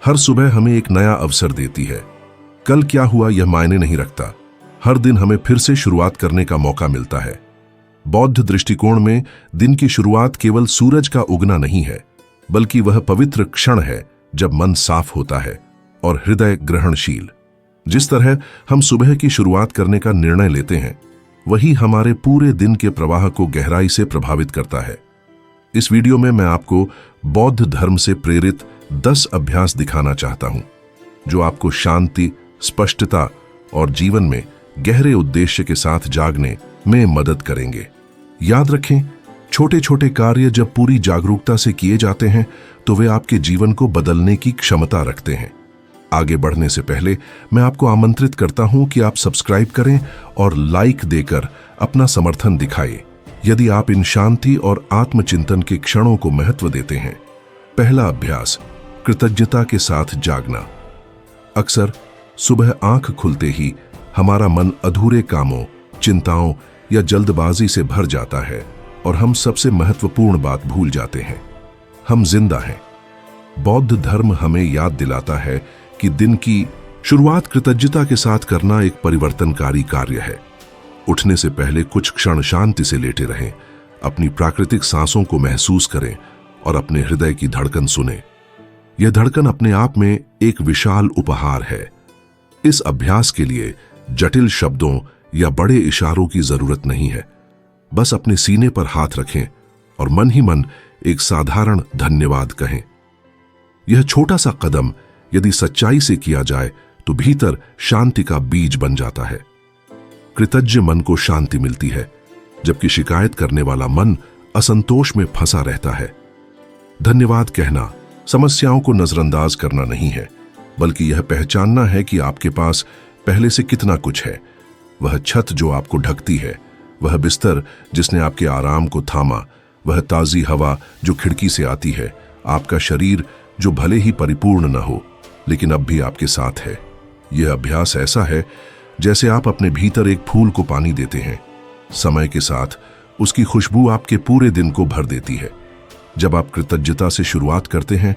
हर सुबह हमें एक नया अवसर देती है। कल क्या हुआ यह मायने नहीं रखता, हर दिन हमें फिर से शुरुआत करने का मौका मिलता है। बौद्ध दृष्टिकोण में दिन की शुरुआत केवल सूरज का उगना नहीं है, बल्कि वह पवित्र क्षण है जब मन साफ होता है और हृदय ग्रहणशील। जिस तरह हम सुबह की शुरुआत करने का निर्णय लेते हैं, वही हमारे पूरे दिन के प्रवाह को गहराई से प्रभावित करता है। इस वीडियो में मैं आपको बौद्ध धर्म से प्रेरित 10 अभ्यास दिखाना चाहता हूं, जो आपको शांति, स्पष्टता और जीवन में गहरे उद्देश्य के साथ जागने में मदद करेंगे। याद रखें, छोटे छोटे कार्य जब पूरी जागरूकता से किए जाते हैं तो वे आपके जीवन को बदलने की क्षमता रखते हैं। आगे बढ़ने से पहले मैं आपको आमंत्रित करता हूं कि आप सब्सक्राइब करें और लाइक देकर अपना समर्थन दिखाएं यदि आप इन शांति और आत्मचिंतन के क्षणों को महत्व देते हैं। पहला अभ्यास, कृतज्ञता के साथ जागना। अक्सर सुबह आंख खुलते ही हमारा मन अधूरे कामों, चिंताओं या जल्दबाजी से भर जाता है और हम सबसे महत्वपूर्ण बात भूल जाते हैं, हम जिंदा हैं। बौद्ध धर्म हमें याद दिलाता है कि दिन की शुरुआत कृतज्ञता के साथ करना एक परिवर्तनकारी कार्य है। उठने से पहले कुछ क्षण शांति से लेटे रहें, अपनी प्राकृतिक सांसों को महसूस करें और अपने हृदय की धड़कन सुनें। यह धड़कन अपने आप में एक विशाल उपहार है। इस अभ्यास के लिए जटिल शब्दों या बड़े इशारों की जरूरत नहीं है। बस अपने सीने पर हाथ रखें और मन ही मन एक साधारण धन्यवाद कहें। यह छोटा सा कदम यदि सच्चाई से किया जाए तो भीतर शांति का बीज बन जाता है। कृतज्ञ मन को शांति मिलती है, जबकि शिकायत करने वाला मन असंतोष में फंसा रहता है। धन्यवाद कहना समस्याओं को नजरअंदाज करना नहीं है, बल्कि यह पहचानना है कि आपके पास पहले से कितना कुछ है। वह छत जो आपको ढकती है, वह बिस्तर जिसने आपके आराम को थामा, वह ताजी हवा जो खिड़की से आती है, आपका शरीर जो भले ही परिपूर्ण न हो लेकिन अब भी आपके साथ है। यह अभ्यास ऐसा है जैसे आप अपने भीतर एक फूल को पानी देते हैं। समय के साथ उसकी खुशबू आपके पूरे दिन को भर देती है। जब आप कृतज्ञता से शुरुआत करते हैं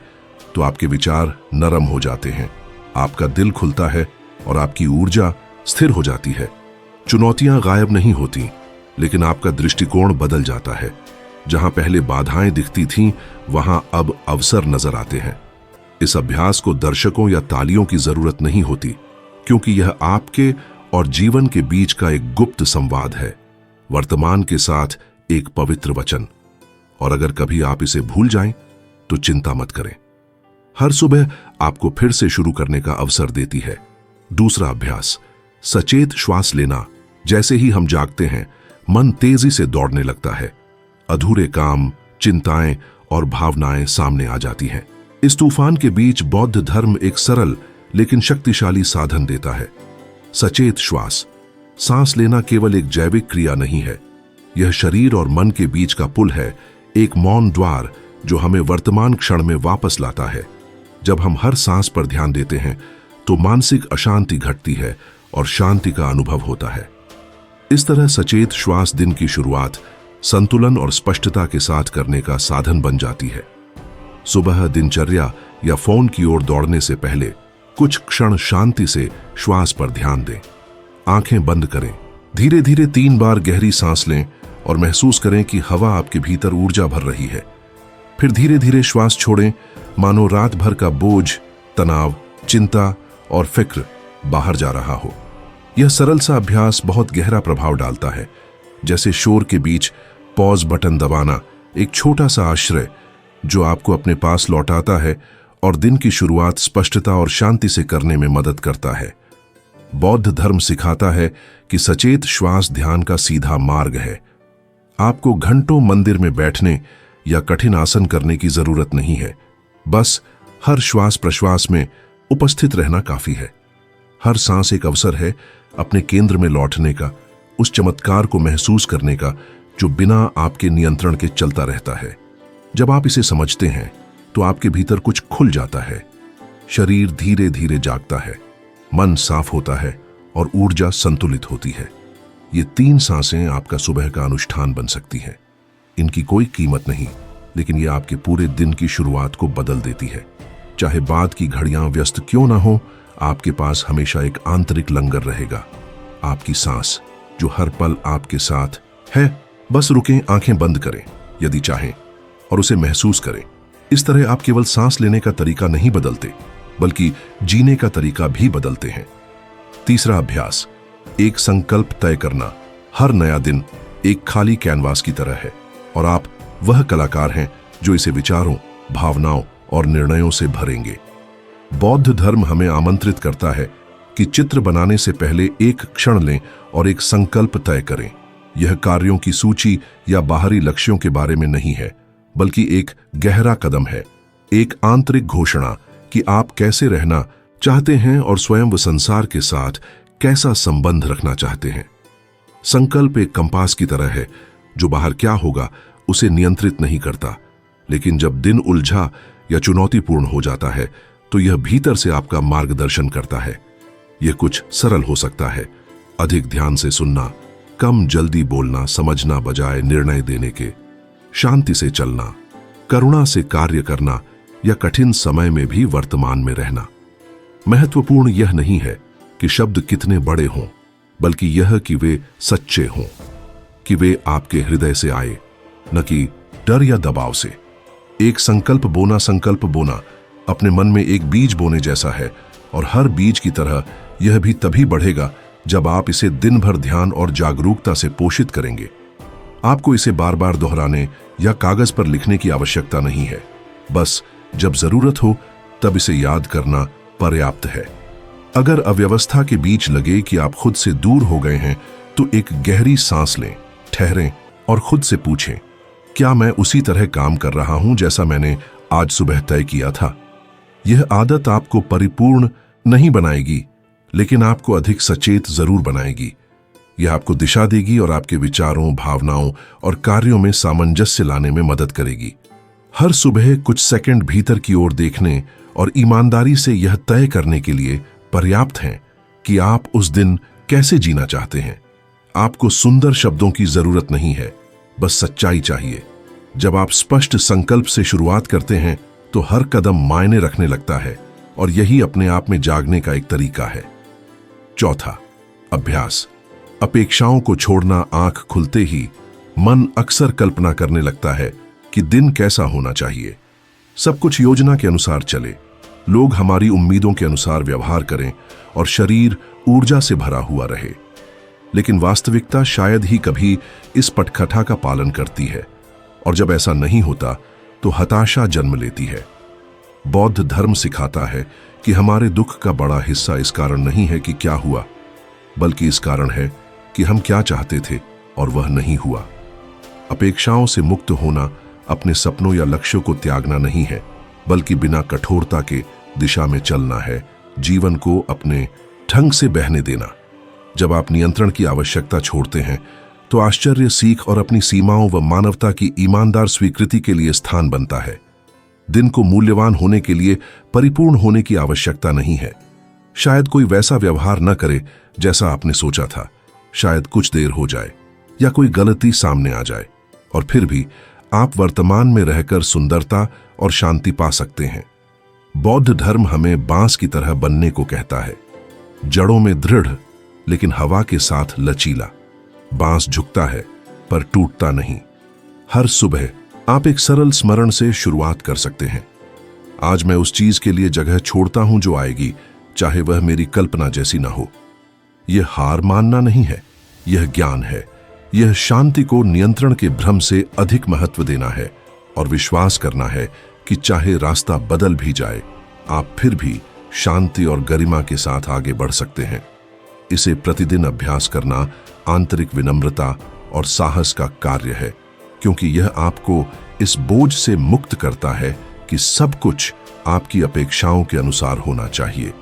तो आपके विचार नरम हो जाते हैं, आपका दिल खुलता है और आपकी ऊर्जा स्थिर हो जाती है। चुनौतियां गायब नहीं होती, लेकिन आपका दृष्टिकोण बदल जाता है। जहां पहले बाधाएं दिखती थीं, वहां अब अवसर नजर आते हैं। इस अभ्यास को दर्शकों या तालियों की जरूरत नहीं होती, क्योंकि यह आपके और जीवन के बीच का एक गुप्त संवाद है, वर्तमान के साथ एक पवित्र वचन। और अगर कभी आप इसे भूल जाएं तो चिंता मत करें, हर सुबह आपको फिर से शुरू करने का अवसर देती है। दूसरा अभ्यास, सचेत श्वास लेना। जैसे ही हम जागते हैं, मन तेजी से दौड़ने लगता है। अधूरे काम, चिंताएं और भावनाएं सामने आ जाती हैं। इस तूफान के बीच बौद्ध धर्म एक सरल लेकिन शक्तिशाली साधन देता है, सचेत श्वास। सांस लेना केवल एक जैविक क्रिया नहीं है, यह शरीर और मन के बीच का पुल है, एक मौन द्वार जो हमें वर्तमान क्षण में वापस लाता है। जब हम हर सांस पर ध्यान देते हैं तो मानसिक अशांति घटती है और शांति का अनुभव होता है। इस तरह सचेत श्वास दिन की शुरुआत संतुलन और स्पष्टता के साथ करने का साधन बन जाती है। सुबह दिनचर्या या फोन की ओर दौड़ने से पहले कुछ क्षण शांति से श्वास पर ध्यान दें। आंखें बंद करें, धीरे धीरे 3 बार गहरी सांस लें और महसूस करें कि हवा आपके भीतर ऊर्जा भर रही है। फिर धीरे धीरे श्वास छोड़ें, मानो रात भर का बोझ, तनाव, चिंता और फिक्र बाहर जा रहा हो। यह सरल सा अभ्यास बहुत गहरा प्रभाव डालता है, जैसे शोर के बीच पॉज बटन दबाना, एक छोटा सा आश्रय जो आपको अपने पास लौटाता है और दिन की शुरुआत स्पष्टता और शांति से करने में मदद करता है। बौद्ध धर्म सिखाता है कि सचेत श्वास ध्यान का सीधा मार्ग है। आपको घंटों मंदिर में बैठने या कठिन आसन करने की जरूरत नहीं है, बस हर श्वास प्रश्वास में उपस्थित रहना काफी है। हर सांस एक अवसर है अपने केंद्र में लौटने का, उस चमत्कार को महसूस करने का जो बिना आपके नियंत्रण के चलता रहता है। जब आप इसे समझते हैं तो आपके भीतर कुछ खुल जाता है, शरीर धीरे धीरे जागता है, मन साफ होता है और ऊर्जा संतुलित होती है। ये 3 सांसें आपका सुबह का अनुष्ठान बन सकती हैं। इनकी कोई कीमत नहीं, लेकिन ये आपके पूरे दिन की शुरुआत को बदल देती है। चाहे बाद की घड़ियां व्यस्त क्यों ना हो, आपके पास हमेशा एक आंतरिक लंगर रहेगा। आपकी सांस जो हर पल आपके साथ है। बस रुकें, आंखें बंद करें यदि चाहें और उसे महसूस करें। इस तरह आप केवल सांस लेने का तरीका नहीं बदलते, बल्कि जीने का तरीका भी बदलते हैं। तीसरा अभ्यास, एक संकल्प तय करना। हर नया दिन एक खाली कैनवास की तरह है और आप वह कलाकार हैं जो इसे विचारों, भावनाओं और निर्णयों से भरेंगे। बौद्ध धर्म हमें आमंत्रित करता है कि चित्र बनाने से पहले एक क्षण लें और एक संकल्प तय करें। यह कार्यों की सूची या बाहरी लक्ष्यों के बारे में नहीं है, बल्कि एक गहरा कदम है, एक आंतरिक घोषणा कि आप कैसे रहना चाहते हैं और स्वयं व संसार के साथ कैसा संबंध रखना चाहते हैं। संकल्प एक कंपास की तरह है जो बाहर क्या होगा उसे नियंत्रित नहीं करता, लेकिन जब दिन उलझा या चुनौतीपूर्ण हो जाता है तो यह भीतर से आपका मार्गदर्शन करता है। यह कुछ सरल हो सकता है, अधिक ध्यान से सुनना, कम जल्दी बोलना, समझना बजाय निर्णय देने के, शांति से चलना, करुणा से कार्य करना या कठिन समय में भी वर्तमान में रहना। महत्वपूर्ण यह नहीं है कि शब्द कितने बड़े हों, बल्कि यह कि वे सच्चे हों, कि वे आपके हृदय से आए, न कि डर या दबाव से। एक संकल्प बोना अपने मन में एक बीज बोने जैसा है और हर बीज की तरह यह भी तभी बढ़ेगा जब आप इसे दिन भर ध्यान और जागरूकता से पोषित करेंगे। आपको इसे बार बार दोहराने या कागज पर लिखने की आवश्यकता नहीं है, बस जब जरूरत हो तब इसे याद करना पर्याप्त है। अगर अव्यवस्था के बीच लगे कि आप खुद से दूर हो गए हैं तो एक गहरी सांस लें, ठहरें और खुद से पूछें, क्या मैं उसी तरह काम कर रहा हूं जैसा मैंने आज सुबह तय किया था? यह आदत आपको परिपूर्ण नहीं बनाएगी, लेकिन आपको अधिक सचेत जरूर बनाएगी। यह आपको दिशा देगी और आपके विचारों, भावनाओं और कार्यों में सामंजस्य लाने में मदद करेगी। हर सुबह कुछ सेकंड भीतर की ओर देखने और ईमानदारी से यह तय करने के लिए पर्याप्त हैं कि आप उस दिन कैसे जीना चाहते हैं। आपको सुंदर शब्दों की जरूरत नहीं है, बस सच्चाई चाहिए। जब आप स्पष्ट संकल्प से शुरुआत करते हैं तो हर कदम मायने रखने लगता है और यही अपने आप में जागने का एक तरीका है। चौथा अभ्यास, अपेक्षाओं को छोड़ना। आंख खुलते ही मन अक्सर कल्पना करने लगता है कि दिन कैसा होना चाहिए। सब कुछ योजना के अनुसार चले, लोग हमारी उम्मीदों के अनुसार व्यवहार करें और शरीर ऊर्जा से भरा हुआ रहे। लेकिन वास्तविकता शायद ही कभी इस पटकथा का पालन करती है और जब ऐसा नहीं होता तो हताशा जन्म लेती है। बौद्ध धर्म सिखाता है कि हमारे दुख का बड़ा हिस्सा इस कारण नहीं है कि क्या हुआ, बल्कि इस कारण है कि हम क्या चाहते थे और वह नहीं हुआ। अपेक्षाओं से मुक्त होना अपने सपनों या लक्ष्यों को त्यागना नहीं है, बल्कि बिना कठोरता के दिशा में चलना है, जीवन को अपने ढंग से बहने देना। जब आप नियंत्रण की आवश्यकता छोड़ते हैं तो आश्चर्य, सीख और अपनी सीमाओं व मानवता की ईमानदार स्वीकृति के लिए स्थान बनता है। दिन को मूल्यवान होने के लिए परिपूर्ण होने की आवश्यकता नहीं है। शायद कोई वैसा व्यवहार न करे जैसा आपने सोचा था, शायद कुछ देर हो जाए या कोई गलती सामने आ जाए, और फिर भी आप वर्तमान में रहकर सुंदरता और शांति पा सकते हैं। बौद्ध धर्म हमें बांस की तरह बनने को कहता है, जड़ों में दृढ़ लेकिन हवा के साथ लचीला। बांस झुकता है पर टूटता नहीं। हर सुबह आप एक सरल स्मरण से शुरुआत कर सकते हैं। आज मैं उस चीज के लिए जगह छोड़ता हूं जो आएगी, चाहे वह मेरी कल्पना जैसी ना हो। यह हार मानना नहीं है, यह ज्ञान है। यह शांति को नियंत्रण के भ्रम से अधिक महत्व देना है और विश्वास करना है कि चाहे रास्ता बदल भी जाए, आप फिर भी शांति और गरिमा के साथ आगे बढ़ सकते हैं। इसे प्रतिदिन अभ्यास करना आंतरिक विनम्रता और साहस का कार्य है, क्योंकि यह आपको इस बोझ से मुक्त करता है कि सब कुछ आपकी अपेक्षाओं के अनुसार होना चाहिए।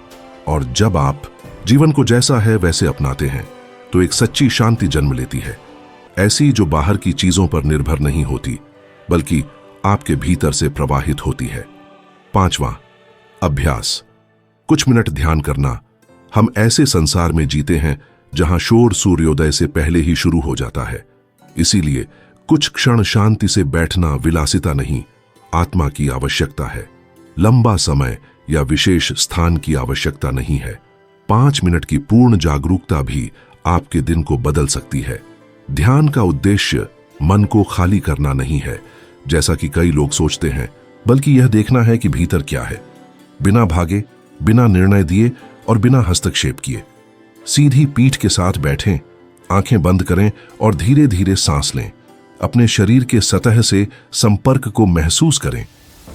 और जब आप जीवन को जैसा है वैसे अपनाते हैं तो एक सच्ची शांति जन्म लेती है, ऐसी जो बाहर की चीजों पर निर्भर नहीं होती, बल्कि आपके भीतर से प्रवाहित होती है। पांचवां अभ्यास, कुछ मिनट ध्यान करना। हम ऐसे संसार में जीते हैं जहां शोर सूर्योदय से पहले ही शुरू हो जाता है। इसीलिए कुछ क्षण शांति से बैठना विलासिता नहीं, आत्मा की आवश्यकता है। लंबा समय या विशेष स्थान की आवश्यकता नहीं है। 5 मिनट की पूर्ण जागरूकता भी आपके दिन को बदल सकती है। ध्यान का उद्देश्य मन को खाली करना नहीं है, जैसा कि कई लोग सोचते हैं, बल्कि यह देखना है कि भीतर क्या है। बिना भागे, बिना निर्णय दिए और बिना हस्तक्षेप किए सीधी पीठ के साथ बैठें, आंखें बंद करें और धीरे धीरे सांस लें। अपने शरीर के सतह से संपर्क को महसूस करें।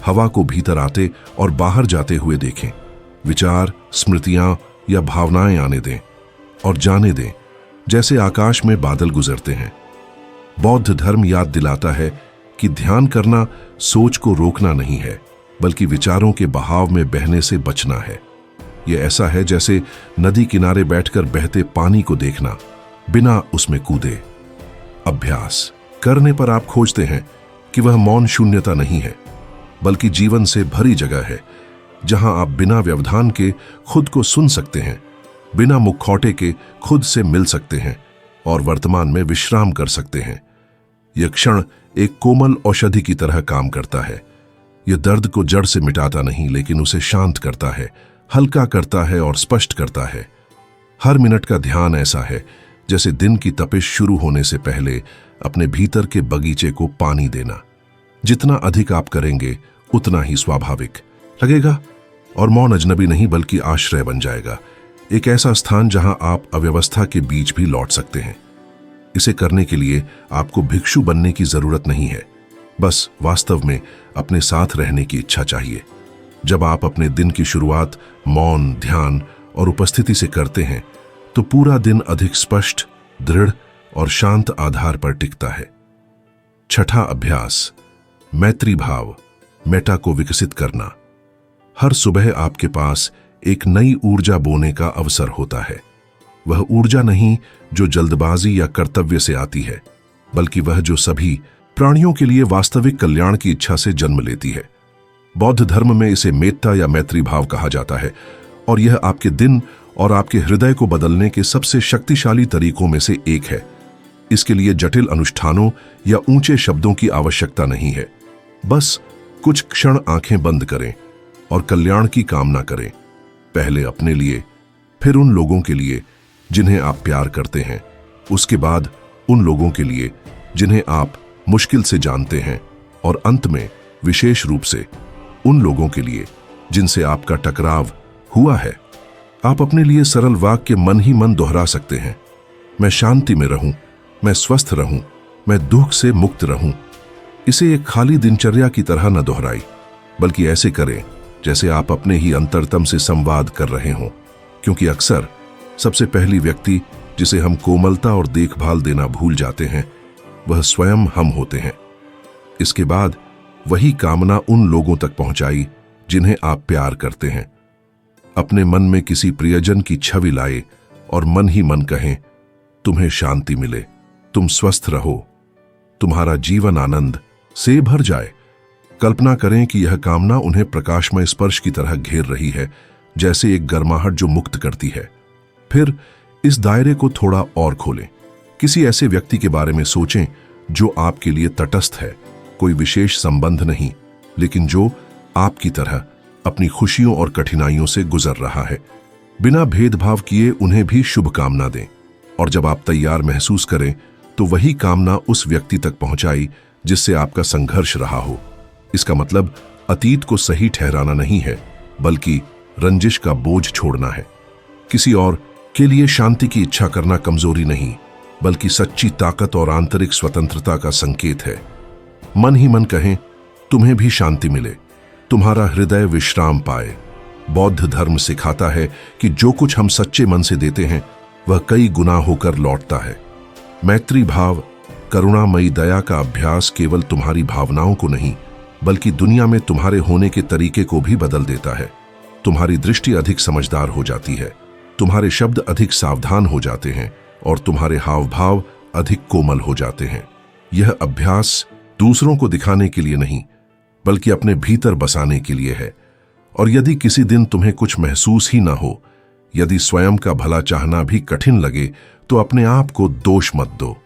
हवा को भीतर आते और बाहर जाते हुए देखें। विचार, स्मृतियां या भावनाएं आने दें और जाने दें, जैसे आकाश में बादल गुजरते हैं। बौद्ध धर्म याद दिलाता है कि ध्यान करना सोच को रोकना नहीं है, बल्कि विचारों के बहाव में बहने से बचना है। यह ऐसा है जैसे नदी किनारे बैठकर बहते पानी को देखना, बिना उसमें कूदे। अभ्यास करने पर आप खोजते हैं कि वह मौन शून्यता नहीं है, बल्कि जीवन से भरी जगह है, जहां आप बिना व्यवधान के खुद को सुन सकते हैं, बिना मुखौटे के खुद से मिल सकते हैं और वर्तमान में विश्राम कर सकते हैं। यह क्षण एक कोमल औषधि की तरह काम करता है। यह दर्द को जड़ से मिटाता नहीं, लेकिन उसे शांत करता है, हल्का करता है और स्पष्ट करता है। हर मिनट का ध्यान ऐसा है जैसे दिन की तपिश शुरू होने से पहले अपने भीतर के बगीचे को पानी देना। जितना अधिक आप करेंगे, उतना ही स्वाभाविक लगेगा और मौन अजनबी नहीं, बल्कि आश्रय बन जाएगा। एक ऐसा स्थान जहां आप अव्यवस्था के बीच भी लौट सकते हैं। इसे करने के लिए आपको भिक्षु बनने की जरूरत नहीं है, बस वास्तव में अपने साथ रहने की इच्छा चाहिए। जब आप अपने दिन की शुरुआत मौन, ध्यान और उपस्थिति से करते हैं, तो पूरा दिन अधिक स्पष्ट, दृढ़ और शांत आधार पर टिकता है। छठा अभ्यास, मैत्री भाव, मेटा को विकसित करना। हर सुबह आपके पास एक नई ऊर्जा बोने का अवसर होता है। वह ऊर्जा नहीं जो जल्दबाजी या कर्तव्य से आती है, बल्कि वह जो सभी प्राणियों के लिए वास्तविक कल्याण की इच्छा से जन्म लेती है। बौद्ध धर्म में इसे मेत्ता या मैत्री भाव कहा जाता है और यह आपके दिन और आपके हृदय को बदलने के सबसे शक्तिशाली तरीकों में से एक है। इसके लिए जटिल अनुष्ठानों या ऊंचे शब्दों की आवश्यकता नहीं है। बस कुछ क्षण आंखें बंद करें और कल्याण की कामना करें, पहले अपने लिए, फिर उन लोगों के लिए जिन्हें आप प्यार करते हैं, उसके बाद उन लोगों के लिए जिन्हें आप मुश्किल से जानते हैं, और अंत में विशेष रूप से उन लोगों के लिए जिनसे आपका टकराव हुआ है। आप अपने लिए सरल वाक्य मन ही मन दोहरा सकते हैं। मैं शांति में रहूं, मैं स्वस्थ रहूं, मैं दुख से मुक्त रहूं। इसे एक खाली दिनचर्या की तरह न दोहराई, बल्कि ऐसे करें जैसे आप अपने ही अंतरतम से संवाद कर रहे हों, क्योंकि अक्सर सबसे पहली व्यक्ति जिसे हम कोमलता और देखभाल देना भूल जाते हैं, वह स्वयं हम होते हैं। इसके बाद वही कामना उन लोगों तक पहुंचाई जिन्हें आप प्यार करते हैं। अपने मन में किसी प्रियजन की छवि लाए और मन ही मन कहें, तुम्हें शांति मिले, तुम स्वस्थ रहो, तुम्हारा जीवन आनंद से भर जाए। कल्पना करें कि यह कामना उन्हें प्रकाशमय स्पर्श की तरह घेर रही है, जैसे एक गर्माहट जो मुक्त करती है। फिर इस दायरे को थोड़ा और खोलें। किसी ऐसे व्यक्ति के बारे में सोचें जो आपके लिए तटस्थ है, कोई विशेष संबंध नहीं, लेकिन जो आपकी तरह अपनी खुशियों और कठिनाइयों से गुजर रहा है। बिना भेदभाव किए उन्हें भी शुभकामना दें, और जब आप तैयार महसूस करें तो वही कामना उस व्यक्ति तक पहुंचाई जिससे आपका संघर्ष रहा हो। इसका मतलब अतीत को सही ठहराना नहीं है, बल्कि रंजिश का बोझ छोड़ना है। किसी और के लिए शांति की इच्छा करना कमजोरी नहीं, बल्कि सच्ची ताकत और आंतरिक स्वतंत्रता का संकेत है। मन ही मन कहें, तुम्हें भी शांति मिले, तुम्हारा हृदय विश्राम पाए। बौद्ध धर्म सिखाता है कि जो कुछ हम सच्चे मन से देते हैं, वह कई गुना होकर लौटता है। मैत्री भाव, करुणामयी दया का अभ्यास केवल तुम्हारी भावनाओं को नहीं, बल्कि दुनिया में तुम्हारे होने के तरीके को भी बदल देता है। तुम्हारी दृष्टि अधिक समझदार हो जाती है, तुम्हारे शब्द अधिक सावधान हो जाते हैं और तुम्हारे हाव भाव अधिक कोमल हो जाते हैं। यह अभ्यास दूसरों को दिखाने के लिए नहीं, बल्कि अपने भीतर बसाने के लिए है। और यदि किसी दिन तुम्हें कुछ महसूस ही ना हो, यदि स्वयं का भला चाहना भी कठिन लगे, तो अपने आप को दोष मत दो।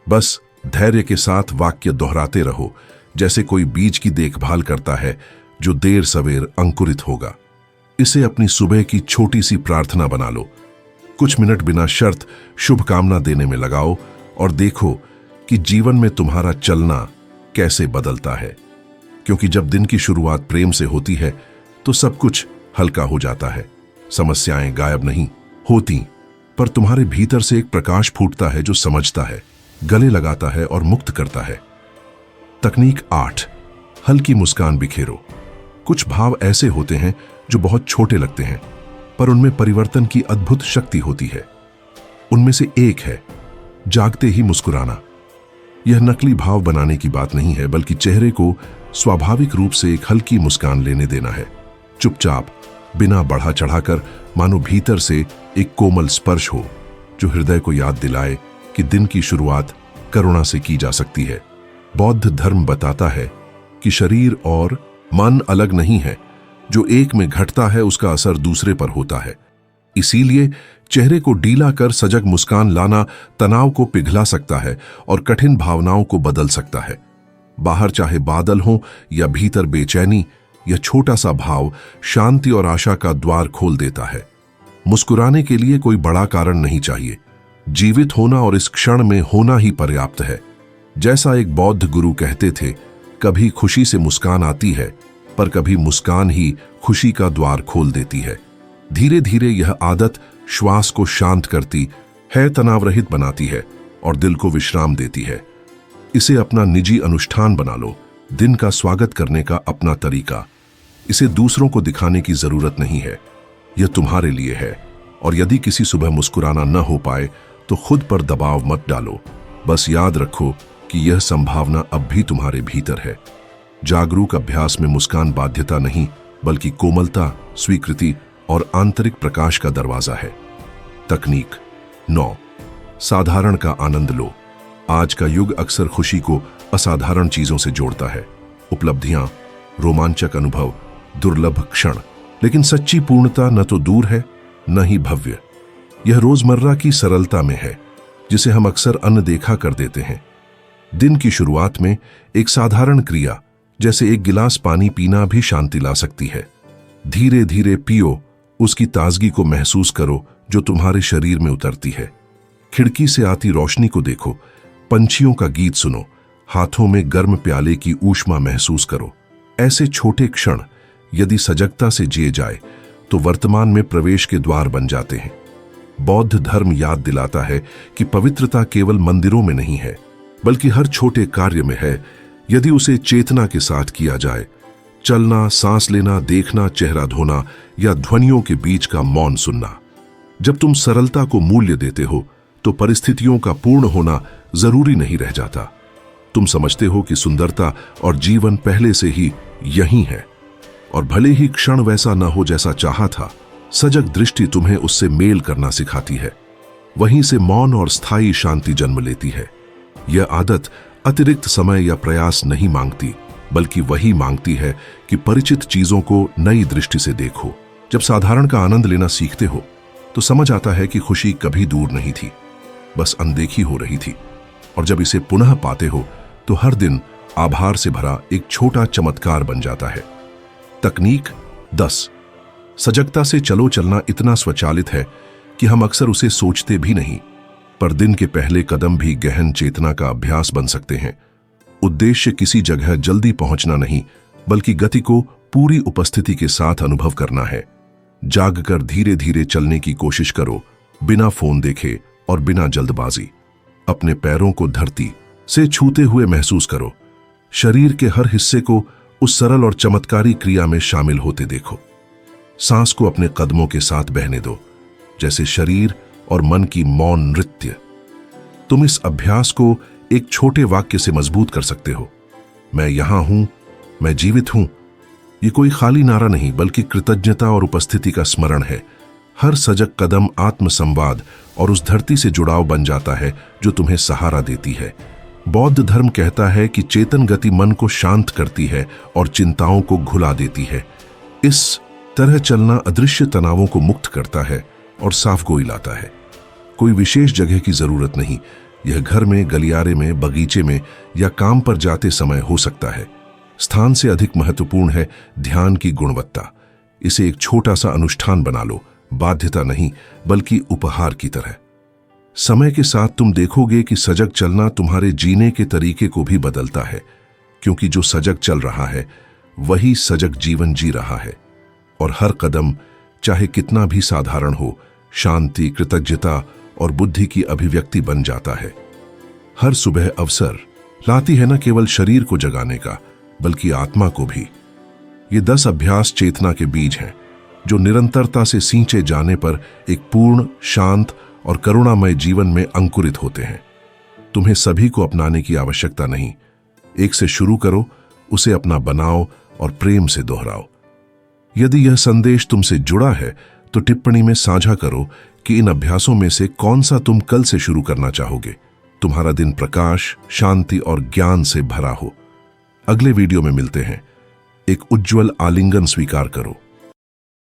बस धैर्य के साथ वाक्य दोहराते रहो, जैसे कोई बीज की देखभाल करता है जो देर सवेर अंकुरित होगा। इसे अपनी सुबह की छोटी सी प्रार्थना बना लो। कुछ मिनट बिना शर्त शुभकामना देने में लगाओ और देखो कि जीवन में तुम्हारा चलना कैसे बदलता है। क्योंकि जब दिन की शुरुआत प्रेम से होती है तो सब कुछ हल्का हो जाता है। समस्याएं गायब नहीं होती, पर तुम्हारे भीतर से एक प्रकाश फूटता है जो समझता है, गले लगाता है और मुक्त करता है। तकनीक 8, हल्की मुस्कान बिखेरो। कुछ भाव ऐसे होते हैं जो बहुत छोटे लगते हैं, पर उनमें परिवर्तन की अद्भुत शक्ति होती है। उनमें से एक है जागते ही मुस्कुराना। यह नकली भाव बनाने की बात नहीं है, बल्कि चेहरे को स्वाभाविक रूप से एक हल्की मुस्कान लेने देना है। चुपचाप, बिना बढ़ा चढ़ाकर, मानो भीतर से एक कोमल स्पर्श हो जो हृदय को याद दिलाए कि दिन की शुरुआत करुणा से की जा सकती है। बौद्ध धर्म बताता है कि शरीर और मन अलग नहीं है। जो एक में घटता है उसका असर दूसरे पर होता है। इसीलिए चेहरे को ढीला कर सजग मुस्कान लाना तनाव को पिघला सकता है और कठिन भावनाओं को बदल सकता है। बाहर चाहे बादल हो या भीतर बेचैनी, यह छोटा सा भाव शांति और आशा का द्वार खोल देता है। मुस्कुराने के लिए कोई बड़ा कारण नहीं चाहिए। जीवित होना और इस क्षण में होना ही पर्याप्त है। जैसा एक बौद्ध गुरु कहते थे, कभी खुशी से मुस्कान आती है, पर कभी मुस्कान ही खुशी का द्वार खोल देती है। धीरे धीरे यह आदत श्वास को शांत करती है, तनाव रहित बनाती है और दिल को विश्राम देती है। इसे अपना निजी अनुष्ठान बना लो, दिन का स्वागत करने का अपना तरीका। इसे दूसरों को दिखाने की जरूरत नहीं है, यह तुम्हारे लिए है। और यदि किसी सुबह मुस्कुराना न हो पाए तो खुद पर दबाव मत डालो। बस याद रखो कि यह संभावना अब भी तुम्हारे भीतर है। जागरूक अभ्यास में मुस्कान बाध्यता नहीं, बल्कि कोमलता, स्वीकृति और आंतरिक प्रकाश का दरवाजा है। तकनीक 9, साधारण का आनंद लो। आज का युग अक्सर खुशी को असाधारण चीजों से जोड़ता है। उपलब्धियां, रोमांचक अनुभव, दुर्लभ क्षण। लेकिन सच्ची पूर्णता न तो दूर है, न ही भव्य। यह रोजमर्रा की सरलता में है, जिसे हम अक्सर अनदेखा कर देते हैं। दिन की शुरुआत में एक साधारण क्रिया, जैसे एक गिलास पानी पीना, भी शांति ला सकती है। धीरे धीरे पियो, उसकी ताजगी को महसूस करो जो तुम्हारे शरीर में उतरती है। खिड़की से आती रोशनी को देखो, पंछियों का गीत सुनो, हाथों में गर्म प्याले की ऊष्मा महसूस करो। ऐसे छोटे क्षण यदि सजगता से जिए जाए तो वर्तमान में प्रवेश के द्वार बन जाते हैं। बौद्ध धर्म याद दिलाता है कि पवित्रता केवल मंदिरों में नहीं है, बल्कि हर छोटे कार्य में है, यदि उसे चेतना के साथ किया जाए। चलना, सांस लेना, देखना, चेहरा धोना या ध्वनियों के बीच का मौन सुनना। जब तुम सरलता को मूल्य देते हो तो परिस्थितियों का पूर्ण होना जरूरी नहीं रह जाता। तुम समझते हो कि सुंदरता और जीवन पहले से ही यही है, और भले ही क्षण वैसा न हो जैसा चाहा था, सजग दृष्टि तुम्हें उससे मेल करना सिखाती है। वहीं से मौन और स्थायी शांति जन्म लेती है। यह आदत अतिरिक्त समय या प्रयास नहीं मांगती, बल्कि वही मांगती है कि परिचित चीजों को नई दृष्टि से देखो। जब साधारण का आनंद लेना सीखते हो तो समझ आता है कि खुशी कभी दूर नहीं थी, बस अनदेखी हो रही थी। और जब इसे पुनः पाते हो तो हर दिन आभार से भरा एक छोटा चमत्कार बन जाता है। तकनीक 10, सजगता से चलो चलना इतना स्वचालित है कि हम अक्सर उसे सोचते भी नहीं, पर दिन के पहले कदम भी गहन चेतना का अभ्यास बन सकते हैं। उद्देश्य किसी जगह जल्दी पहुंचना नहीं, बल्कि गति को पूरी उपस्थिति के साथ अनुभव करना है। जागकर धीरे धीरे चलने की कोशिश करो, बिना फोन देखे और बिना जल्दबाजी। अपने पैरों को धरती से छूते हुए महसूस करो। शरीर के हर हिस्से को उस सरल और चमत्कारी क्रिया में शामिल होते देखो। सांस को अपने कदमों के साथ बहने दो, जैसे शरीर और मन की मौन नृत्य। तुम इस अभ्यास को एक छोटे वाक्य से मजबूत कर सकते हो। मैं यहां हूं, मैं जीवित हूं। ये कोई खाली नारा नहीं, बल्कि कृतज्ञता और उपस्थिति का स्मरण है। हर सजग कदम आत्मसंवाद और उस धरती से जुड़ाव बन जाता है जो तुम्हें सहारा देती है। बौद्ध धर्म कहता है कि चेतन गति मन को शांत करती है और चिंताओं को घुला देती है। इस तरह चलना अदृश्य तनावों को मुक्त करता है और साफ गोई लाता है। कोई विशेष जगह की जरूरत नहीं, यह घर में, गलियारे में, बगीचे में या काम पर जाते समय हो सकता है। स्थान से अधिक महत्वपूर्ण है ध्यान की गुणवत्ता। इसे एक छोटा सा अनुष्ठान बना लो, बाध्यता नहीं बल्कि उपहार की तरह। समय के साथ तुम देखोगे कि सजग चलना तुम्हारे जीने के तरीके को भी बदलता है, क्योंकि जो सजग चल रहा है वही सजग जीवन जी रहा है। और हर कदम, चाहे कितना भी साधारण हो, शांति, कृतज्ञता और बुद्धि की अभिव्यक्ति बन जाता है। हर सुबह अवसर लाती है न केवल शरीर को जगाने का, बल्कि आत्मा को भी। ये 10 अभ्यास चेतना के बीज हैं, जो निरंतरता से सींचे जाने पर एक पूर्ण, शांत और करुणामय जीवन में अंकुरित होते हैं। तुम्हें सभी को अपनाने की आवश्यकता नहीं। एक से शुरू करो, उसे अपना बनाओ और प्रेम से दोहराओ। यदि यह संदेश तुमसे जुड़ा है तो टिप्पणी में साझा करो कि इन अभ्यासों में से कौन सा तुम कल से शुरू करना चाहोगे। तुम्हारा दिन प्रकाश, शांति और ज्ञान से भरा हो। अगले वीडियो में मिलते हैं। एक उज्जवल आलिंगन स्वीकार करो।